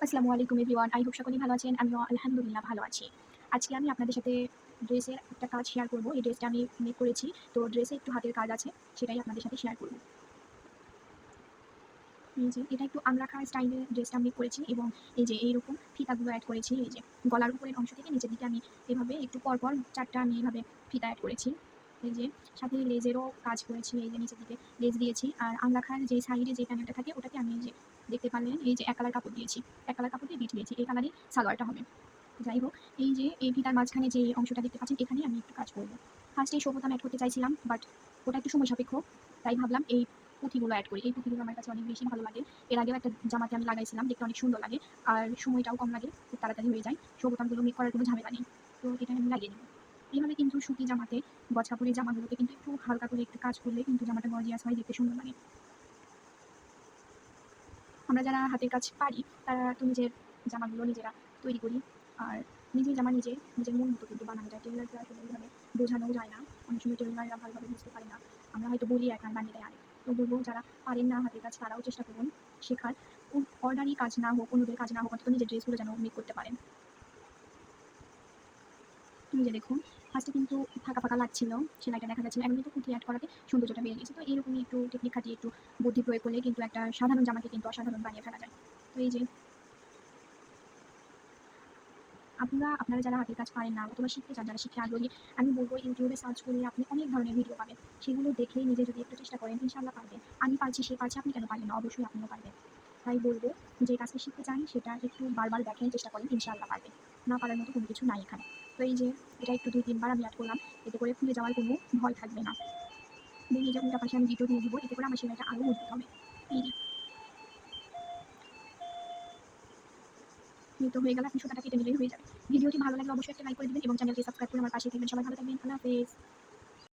আসসালামু আলাইকুম everyone. I hope সকলেই ভালো আছেন। আমিও আলহামদুলিল্লাহ ভালো আছি। আজকে আমি আপনাদের সাথে ড্রেসের একটা কাজ শেয়ার করব। এই ড্রেসটা আমি মেক করেছি। তো ড্রেসে একটু হাতের কাজ আছে, সেটাই আপনাদের সাথে শেয়ার করব। এই যে এটা একটু আনরাখা স্টাইলের ড্রেসটা আমি মেক করেছি এবং এই যে এইরকম ফিতাগুলো অ্যাড করেছি। এই যে গলার উপরের অংশ থেকে নিচের দিকে আমি এভাবে একটু পরপর ৪টা আমি এভাবে ফিতা অ্যাড করেছি। এই যে সাথে লেজেরও কাজ করেছি। এই যে নিচের দিকে লেজ দিয়েছি। আর আনরাখার যে সাইডে যে প্যানেলটা থাকে ওটাকে আমি এই যে দেখতে পারলেন এই যে এক কালার কাপড় দিয়েছি। এক কালার কাপড় দিয়ে বিট দিয়েছি। এই কালারই সালোয়ারটা হবে। যাই হোক, এই যে এই ফিতার মাঝখানে যে অংশটা দেখতে পাচ্ছেন এখানেই আমি একটু কাজ করব। ফার্স্টে এই সবুতাম অ্যাড করতে চাইছিলাম, বাট ওটা একটু সময় সাপেক্ষ। তাই ভাবলাম এই পুঁথিগুলো অ্যাড করি। এই পুঁথিগুলো আমার কাছে অনেক বেশি ভালো লাগে। এর আগেও একটা জামাতে আমি লাগাইছিলাম, দেখতে অনেক সুন্দর লাগে। আর সময়টাও কম লাগে, খুব তাড়াতাড়ি হয়ে যায়। সবুতামগুলো মেক করার কোনো ঝামেলা নেই। তো এটা আমি লাগিয়ে নিব। এইভাবে কিন্তু সুতি জামাতে, গজ কাপড়ের জামাগুলোতে কিন্তু একটু হালকা করে একটু কাজ করলে কিন্তু জামাটা গর্জিয়াস হয়, দেখতে সুন্দর লাগে। আমরা যারা হাতের কাজ পারি তারা তো নিজের জামাগুলো নিজেরা তৈরি করি। আর নিজের জামা নিজের মন মতো কিন্তু বানানো যায়। টেলারকে আসলে এইভাবে বোঝানোও যায় না। অনেক সময় টেলাররা ভালোভাবে বুঝতে পারে না। আমরা হয়তো বলি এক আর বানিয়ে দেয় আরেক। তো বলবো যারা পারেন না হাতের কাজ তারাও চেষ্টা করুন শেখার। অর্ডারি কাজ না হোক, অন্যদের কাজ না হোক, অন্তত নিজের ড্রেসগুলো যেন মেক করতে পারেন। এই যে দেখুন, ফার্স্টে কিন্তু ফাঁকা ফাঁকা লাগছিল, সেলাইটা দেখা যাচ্ছিল। এখন কিন্তু পুঁথি অ্যাড করাতে সৌন্দর্যটা বেড়ে গেছে। তো এরকমই একটু টেকনিক খাটিয়ে একটু বুদ্ধি প্রয়োগ করলে কিন্তু একটা সাধারণ জামাকে কিন্তু অসাধারণ বানিয়ে ফেলা যায়। তো এই যে আপনারা যারা হাতের কাজ পারেন না অথবা শিখতে চান, যারা শিখতে আগ্রহী, আমি বলব ইউটিউবে সার্চ করে আপনি অনেক ধরনের ভিডিও পাবেন। সেগুলো দেখে নিজে যদি একটু চেষ্টা করেন ইনশাআল্লাহ পারবেন। আমি পারছি, সে পারছে, আপনি কেন পারবেন না? অবশ্যই আপনিও পারবেন। তাই বলব যে কাজটা শিখতে চান সেটা একটু বারবার দেখেন, চেষ্টা করেন, ইনশাআল্লাহ পারবেন। না পারার মতো কোনো কিছু নাই এখানে। তো এই যে এটা একটু ২-৩ বার আমি অ্যাড করলাম। এতে করে খুলে যাওয়ার কোনো ভয় থাকবে না। দেন এই যে উল্টা পাশে আমি দ্বিতীয় দিয়ে দিব। এতে করে আমার সেলাইটা আরও মজবুত হবে। এই যে এই তো হয়ে গেল। আপনি সুতাটা কেটে নিলেই হয়ে যাবে। ভিডিওটি ভালো লাগলে অবশ্যই একটা লাইক করে দিবেন এবং চ্যানেলটি সাবস্ক্রাইব করে আমার পাশে থাকবেন। সবাই ভালো থাকবেন। আল্লাহ হাফেজ।